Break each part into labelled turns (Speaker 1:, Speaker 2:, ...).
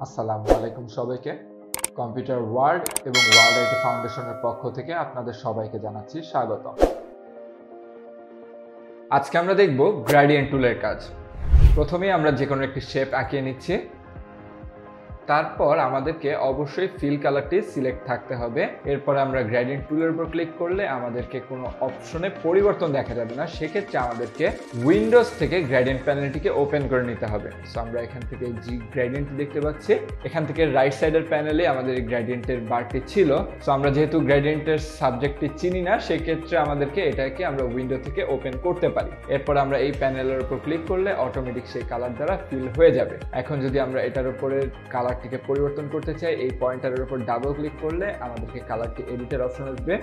Speaker 1: আসসালামু আলাইকুম সবাইকে। কম্পিউটার ওয়ার্ল্ড এবং ওয়ার্ল্ড আইটি ফাউন্ডেশনের পক্ষ থেকে আপনাদের সবাইকে জানাচ্ছি স্বাগতম। আজকে আমরা দেখব গ্রেডিয়েন্ট টুলের কাজ। প্রথমেই আমরা যে কোনো একটি শেপ আঁকিয়ে নিচ্ছি। তারপর আমাদেরকে অবশ্যই ফিল কালারটি সিলেক্ট থাকতে হবে। এরপর আমরা গ্রেডিয়েন্ট টুলের উপর ক্লিক করলে আমাদেরকে কোনো অপশনে পরিবর্তন দেখা যাবে না। সেক্ষেত্রে আমাদেরকে উইন্ডোজ থেকে গ্রেডিয়েন্ট প্যানেলটিকে ওপেন করে নিতে হবে। সো আমরা এখান থেকে যে গ্রেডিয়েন্ট দেখতে পাচ্ছি, এখান থেকে রাইট সাইডের প্যানেলে আমাদের এই গ্রেডিয়েন্টের বারটি ছিল। সো আমরা যেহেতু গ্রেডিয়েন্টের সাবজেক্টটি চিনি না, সেক্ষেত্রে আমাদেরকে এটাকে আমরা উইন্ডো থেকে ওপেন করতে পারি। এরপর আমরা এই প্যানেলের উপর ক্লিক করলে অটোমেটিক সেই কালার দ্বারা ফিল হয়ে যাবে। এখন যদি আমরা এটার উপরে কালারটিকে পরিবর্তন করতে চাই, এই পয়েন্টারের উপর ডাবল ক্লিক করলে আমাদেরকে কালারটি এডিটের অপশন আসবে।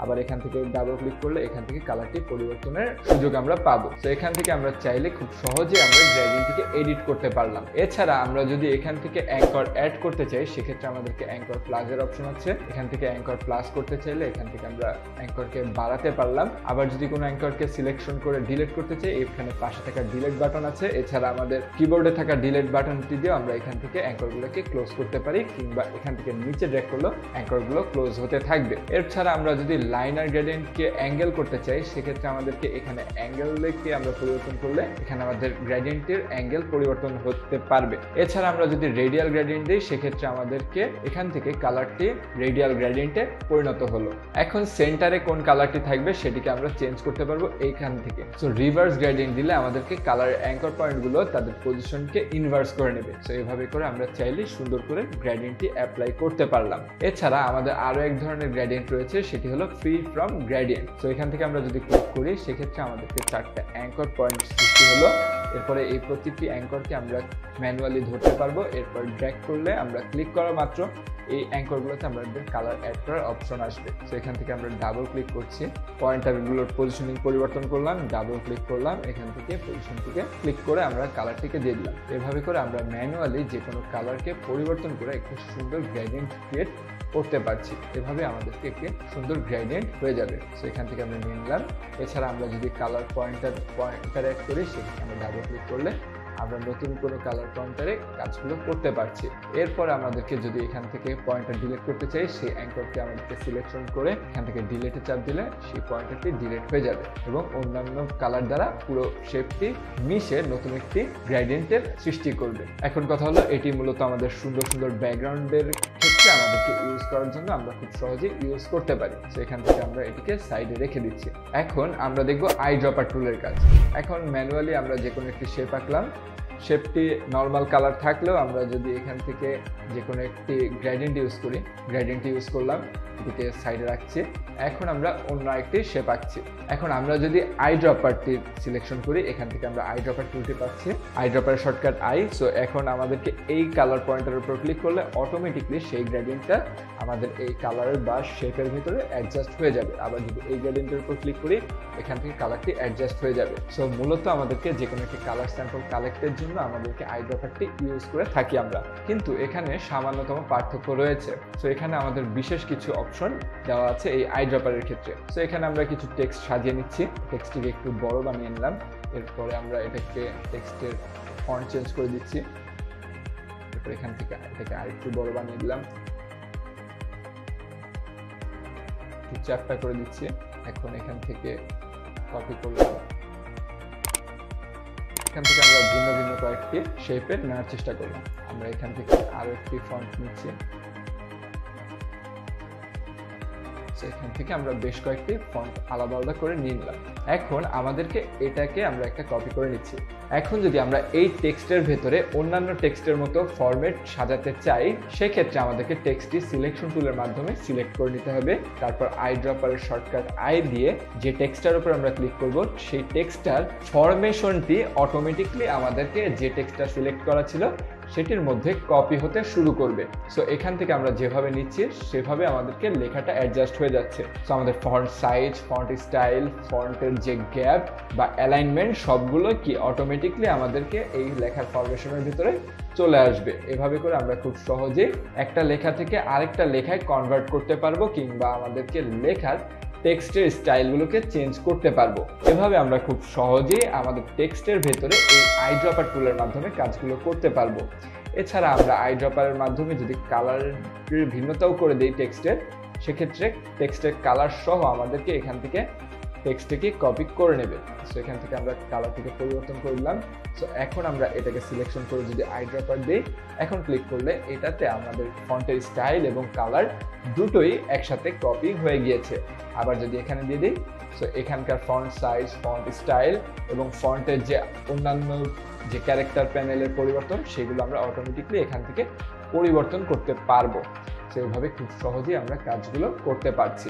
Speaker 1: আবার এখান থেকে ডাবল ক্লিক করলে এখান থেকে কালারটি পরিবর্তনের সুযোগ আমরা পাবো। তো এখান থেকে আমরা চাইলে খুব সহজে আমরা গ্রেডিয়েন্টটিকে এডিট করতে পারলাম। এছাড়া আমরা যদি এখান থেকে অ্যাঙ্কর অ্যাড করতে চাই, সেক্ষেত্রে আমাদেরকে অ্যাঙ্কর প্লাসের অপশন আছে। এখান থেকে অ্যাঙ্কর প্লাস করতে চাইলে এখান থেকে আমরা অ্যাঙ্করকে বাড়াতে পারলাম। আবার যদি কোনো অ্যাঙ্করকে সিলেকশন করে ডিলিট করতে চাই, এখানে পাশে থাকা ডিলিট বাটন আছে। এছাড়া আমাদের কিবোর্ডে থাকা ডিলিট বাটনটি দিয়ে আমরা এখান থেকে অ্যাঙ্করগুলোকে ক্লোজ করতে পারি, কিংবা এখান থেকে নিচে ড্র্যাগ করলেও অ্যাঙ্করগুলো ক্লোজ হতে থাকবে। এছাড়া আমরা যদি লাইনার গ্রেডিয়েন্টকে অ্যাঙ্গেল করতে চাই, সেক্ষেত্রে আমাদেরকে এখানে অ্যাঙ্গেলকে আমরা পরিবর্তন করলে এখানে আমাদের গ্রেডিয়েন্টের অ্যাঙ্গেল পরিবর্তন হতে পারবে। এছাড়া আমরা যদি রেডিয়াল গ্রেডিয়েন্ট দিই, সেক্ষেত্রে আমাদেরকে এখান থেকে কালারটি রেডিয়াল গ্রেডিয়েন্টে পরিণত হলো। এখন সেন্টারে কোন কালারটি থাকবে সেটিকে আমরা চেঞ্জ করতে পারবো এইখান থেকে। সো রিভার্স গ্রেডিয়েন্ট দিলে আমাদেরকে কালারের অ্যাঙ্কর পয়েন্টগুলো তাদের পজিশনকে ইনভার্স করে নেবে। সো এইভাবে করে আমরা চাইলে সুন্দর করে গ্রেডিয়েন্টটি অ্যাপ্লাই করতে পারলাম। এছাড়া আমাদের আরো এক ধরনের গ্রেডিয়েন্ট রয়েছে, সেটি হলো ফ্রি ফ্রম গ্রেডিয়েন্ট। তো এখান থেকে আমরা যদি ক্লিক করি, সেক্ষেত্রে আমাদেরকে 4টা অ্যাঙ্কর পয়েন্ট সৃষ্টি হলো। এরপরে এই প্রতিটি অ্যাঙ্করকে আমরা ম্যানুয়ালি ধরতে পারবো। এরপর ড্র্যাগ করলে আমরা ক্লিক করা মাত্র এই অ্যাঙ্করগুলোতে আমাদের কালার অ্যাড করার অপশন আসবে। তো এখান থেকে আমরা ডাবল ক্লিক করছি, পয়েন্টারগুলোর পজিশনিং পরিবর্তন করলাম, ডাবল ক্লিক করলাম, এখান থেকে পজিশনটিকে ক্লিক করে আমরা কালারটিকে দিয়ে দিলাম। এভাবে করে আমরা ম্যানুয়ালি যে কোনো কালারকে পরিবর্তন করে একটি সুন্দর গ্রেডিয়েন্ট ক্রিয়েট করতে পারছি। এভাবে আমাদেরকে একটি সুন্দর গ্রেডিয়েন্ট হয়ে যাবে। সো এখান থেকে আমরা নিয়ে নিলাম। এছাড়া আমরা যদি কালার পয়েন্টার অ্যাড করি, সেখানে আমরা ডাবল ক্লিক করলে আমরা নতুন কোনো কালার পয়েন্টারে কাজগুলো করতে পারছি। এরপর আমাদেরকে যদি এখান থেকে পয়েন্টার ডিলিট করতে চাই, সেই অ্যাঙ্করকে আমাদেরকে সিলেকশন করে এখান থেকে ডিলিটে চাপ দিলে সেই পয়েন্টারটি ডিলিট হয়ে যাবে এবং অন্যান্য কালার দ্বারা পুরো শেপটি মিশে নতুন একটি গ্রেডিয়েন্টের সৃষ্টি করবে। এখন কথা হলো, এটি মূলত আমাদের সুন্দর সুন্দর ব্যাকগ্রাউন্ডের ক্ষেত্রে আমাদেরকে ইউজ করার জন্য আমরা খুব সহজে ইউজ করতে পারি। তো এখান থেকে আমরা এটিকে সাইডে রেখে দিচ্ছি। এখন আমরা দেখব আই ড্রপার টুলের কাজ। এখন ম্যানুয়ালি আমরা যে কোনো একটি শেপ আঁকলাম, শেপটি নর্মাল কালার থাকলেও আমরা যদি এখান থেকে যে কোনো একটি গ্রেডিয়েন্ট ইউজ করি, গ্রেডিয়েন্টটি ইউজ করলাম, এটিকে সাইডে রাখছি। এখন আমরা অন্য একটি শেপ আঁকছি। এখন আমরা যদি আই ড্রপারটি সিলেকশন করি, এখান থেকে আমরা আই ড্রপার টুলটি পাচ্ছি, আই ড্রপারের শর্টকাট আই। সো এখন আমাদেরকে এই কালার পয়েন্টের উপর ক্লিক করলে অটোমেটিকলি সেই গ্রেডিয়েন্টটা আমাদের এই কালারের বা শেপের ভিতরে অ্যাডজাস্ট হয়ে যাবে। আবার যদি এই গ্রেডিয়েন্টের উপর ক্লিক করি, এখান থেকে কালারটি অ্যাডজাস্ট হয়ে যাবে। সো মূলত আমাদেরকে যে কোনো একটি কালার স্যাম্পল কালেক্টের জন্য আমাদেরকে আই ড্রপারটি ইউজ করে থাকি আমরা, কিন্তু এখানে সামান্যতম পার্থক্য রয়েছে। সো এখানে আমাদের বিশেষ কিছু অপশন দেওয়া আছে এই আই ড্রপারের ক্ষেত্রে। সো এখানে আমরা কিছু টেক্সট সাজিয়ে নিচ্ছি, টেক্সটটিকে একটু বড় বানিয়ে নিলাম। এরপরে আমরা এটাকে টেক্সটের ফন্ট চেঞ্জ করে দিচ্ছি। এরপর এখান থেকে এটাকে আরেকটু বড় বানিয়ে দিলাম, একটু চ্যাপ্টা করে দিচ্ছি। এখন এখান থেকে কপি করলাম, এখান থেকে আমরা ভিন্ন ভিন্ন কয়েকটি শেপের নেওয়ার চেষ্টা করলাম। আমরা এখান থেকে আরো একটি ফন্ট নিচ্ছি। এখান থেকে আমরা বেশ কয়েকটি ফন্ট আলাদা আলাদা করে নিয়ে নিলাম। এখন আমাদেরকে এটাকে আমরা একটা কপি করে নিচ্ছি। এখন যদি আমরা এই টেক্সটের ভেতরে অন্যান্য টেক্সটের মতো ফরম্যাট সাজাতে চাই, সেক্ষেত্রে আমাদেরকে টেক্সটটি সিলেকশন টুলের মাধ্যমে সিলেক্ট করে নিতে হবে। তারপর আই ড্রপারের শর্টকাট আই দিয়ে যে টেক্সটটার উপর আমরা ক্লিক করব, সেই টেক্সটটার ফরমেশনটি অটোমেটিকলি আমাদেরকে যে টেক্সটটা সিলেক্ট করা ছিল সেটির মধ্যে কপি হতে শুরু করবে। সো এখান থেকে আমরা যেভাবে নিচ্ছি সেভাবে আমাদেরকে লেখাটা অ্যাডজাস্ট হয়ে যাচ্ছে। সো আমাদের ফন্ট সাইজ, ফন্ট স্টাইল, ফন্টের যে গ্যাপ বা অ্যালাইনমেন্ট সবগুলো কি অটোমেটিকলি আমাদেরকে এই লেখার ফরমেশনের ভিতরে চলে আসবে। এভাবে করে আমরা খুব সহজে একটা লেখা থেকে আরেকটা লেখায় কনভার্ট করতে পারবো, কিংবা আমাদেরকে লেখার টেক্সটের স্টাইলগুলোকে চেঞ্জ করতে পারবো। এভাবে আমরা খুব সহজেই আমাদের টেক্সটের ভেতরে এই আইড্রপার টুলের মাধ্যমে কাজগুলো করতে পারবো। এছাড়া আমরা আইড্রপারের মাধ্যমে যদি কালারের ভিন্নতাও করে দিই টেক্সটের, সেক্ষেত্রে টেক্সটের কালার সহ আমাদেরকে এখান থেকে টেক্সটটাকে কপি করে নেবে। সো এখান থেকে আমরা কালারটিকে পরিবর্তন করলাম। সো এখন আমরা এটাকে সিলেকশন করে যদি আইড্রপার দিই, এখন ক্লিক করলে এটাতে আমাদের ফন্টের স্টাইল এবং কালার দুটোই একসাথে কপি হয়ে গিয়েছে। আবার যদি এখানে দিয়ে দিই, সো এখানকার ফন্ট সাইজ, ফন্ট স্টাইল এবং ফন্টের যে অন্যান্য যে ক্যারেক্টার প্যানেলের পরিবর্তন, সেগুলো আমরা অটোমেটিকলি এখান থেকে পরিবর্তন করতে পারবো। সো এইভাবে খুব সহজেই আমরা কাজগুলো করতে পারছি।